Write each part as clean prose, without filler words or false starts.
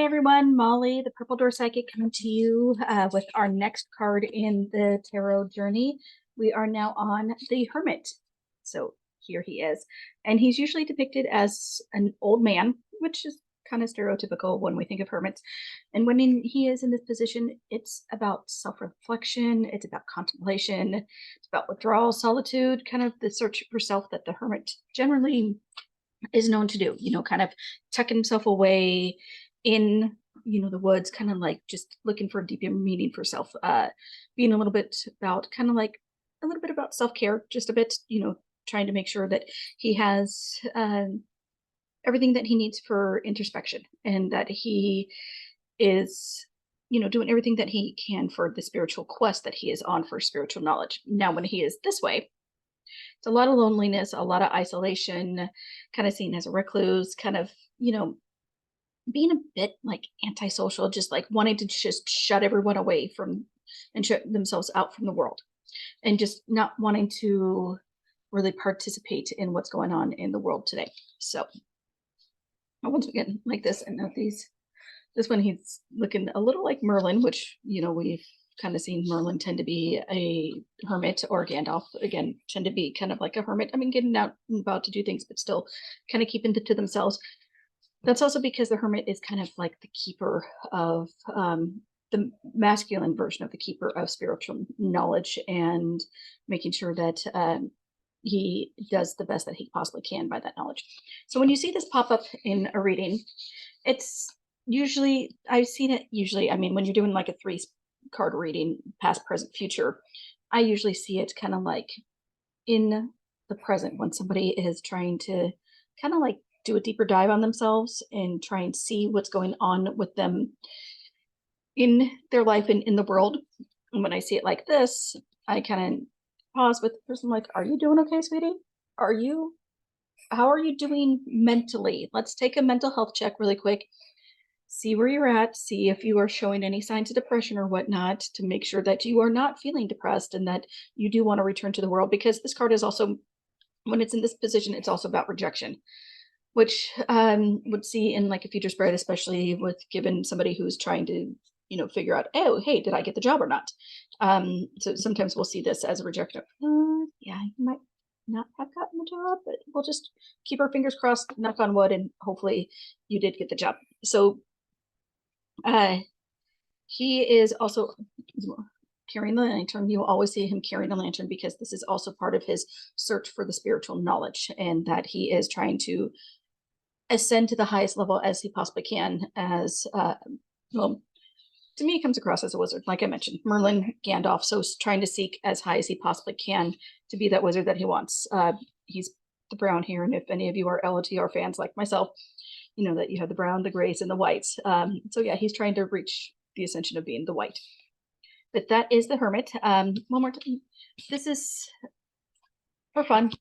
Hi everyone, Molly, the Purple Door Psychic, coming to you with our next card in the tarot journey. We are now on the Hermit. So here he is. And he's usually depicted as an old man, which is kind of stereotypical when we think of hermits. And when he is in this position, it's about self-reflection, it's about contemplation, it's about withdrawal, solitude, kind of the search for self that the hermit generally is known to do, kind of tucking himself away in, the woods, kind of like just looking for a deeper meaning for self, being a little bit about kind of like a little bit about self-care, just a bit, trying to make sure that he has everything that he needs for introspection and that he is doing everything that he can for the spiritual quest that he is on for spiritual knowledge. Now when he is this way, it's a lot of loneliness, a lot of isolation, kind of seen as a recluse, kind of, being a bit like antisocial, just like wanting to just shut everyone away from and shut themselves out from the world and just not wanting to really participate in what's going on in the world today. So once we get like this and note this one, he's looking a little like Merlin, which, we've kind of seen Merlin tend to be a hermit, or Gandalf again tend to be kind of like a hermit. I mean, getting out and about to do things, but still kind of keeping to themselves. That's also because the hermit is kind of like the keeper of the masculine version of the keeper of spiritual knowledge, and making sure that he does the best that he possibly can by that knowledge. So when you see this pop up in a reading, it's usually, I've seen it usually, I mean, when you're doing like a 3-card reading, past, present, future, I usually see it kind of like in the present when somebody is trying to kind of like do a deeper dive on themselves and try and see what's going on with them in their life and in the world. And when I see it like this, I kind of pause with the person, like, are you doing okay, sweetie? How are you doing mentally? Let's take a mental health check really quick. See where you're at, see if you are showing any signs of depression or whatnot, to make sure that you are not feeling depressed and that you do want to return to the world, because this card is also, when it's in this position, it's also about rejection, which would see in like a future spread, especially with given somebody who's trying to, figure out, oh, hey, did I get the job or not? So sometimes we'll see this as a rejection. Yeah, you might not have gotten the job, but we'll just keep our fingers crossed, knock on wood, and hopefully you did get the job. So he is also carrying the lantern. You will always see him carrying the lantern because this is also part of his search for the spiritual knowledge, and that he is trying to ascend to the highest level as he possibly can. As well, to me, it comes across as a wizard, like I mentioned, Merlin, Gandalf. So trying to seek as high as he possibly can to be that wizard that he wants. He's the brown here, and if any of you are LOTR fans like myself, you know that you have the brown, the grays, and the whites. So yeah, he's trying to reach the ascension of being the white. But that is the Hermit. One more time. This is for fun.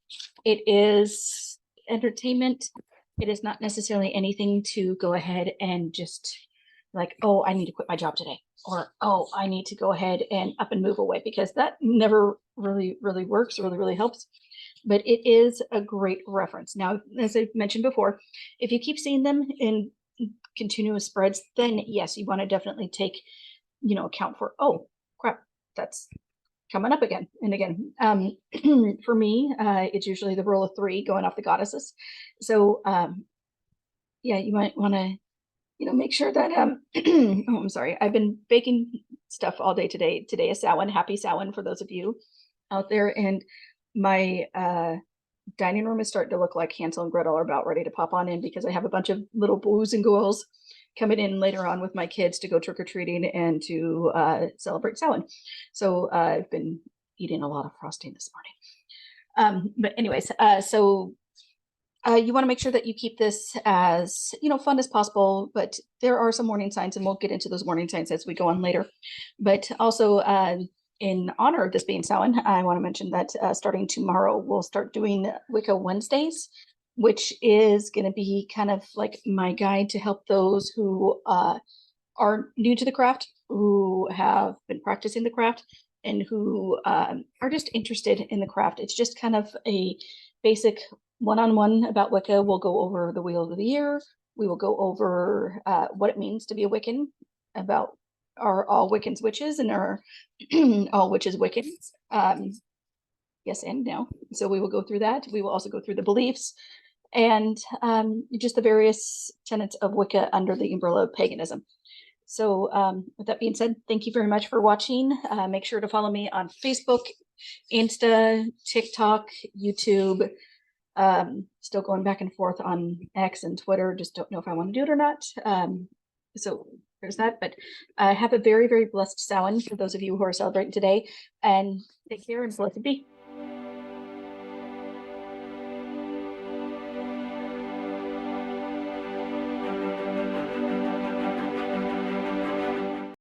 It is entertainment. It is not necessarily anything to go ahead and just like, oh, I need to quit my job today, or oh, I need to go ahead and up and move away, because that never really works, really helps. But it is a great reference. Now, as I mentioned before, if you keep seeing them in continuous spreads, then yes, you want to definitely take, account for, oh crap, that's coming up again and again. For me, it's usually the rule of 3 going off the goddesses. So yeah, you might want to, make sure that oh, I'm sorry, I've been baking stuff all day today. Today is Samhain. Happy Samhain for those of you out there. And my dining room is starting to look like Hansel and Gretel are about ready to pop on in, because I have a bunch of little boos and ghouls coming in later on with my kids to go trick-or-treating and to celebrate Samhain. So I've been eating a lot of frosting this morning. But anyways, so you want to make sure that you keep this as, fun as possible, but there are some warning signs, and we'll get into those warning signs as we go on later. But also, in honor of this being Samhain, I want to mention that starting tomorrow, we'll start doing Wicca Wednesdays, which is going to be kind of like my guide to help those who are new to the craft, who have been practicing the craft, and who are just interested in the craft. It's just kind of a basic one-on-one about Wicca. We'll go over the Wheel of the Year. We will go over what it means to be a Wiccan, about are all Wiccans witches and are all witches Wiccans. Yes and no. So we will go through that. We will also go through the beliefs and just the various tenets of Wicca under the umbrella of paganism. So with that being said, thank you very much for watching. Make sure to follow me on Facebook, Insta, TikTok, YouTube. Still going back and forth on X and Twitter. Just don't know if I want to do it or not. So there's that. But have a very, very blessed Samhain for those of you who are celebrating today. And take care and blessed be.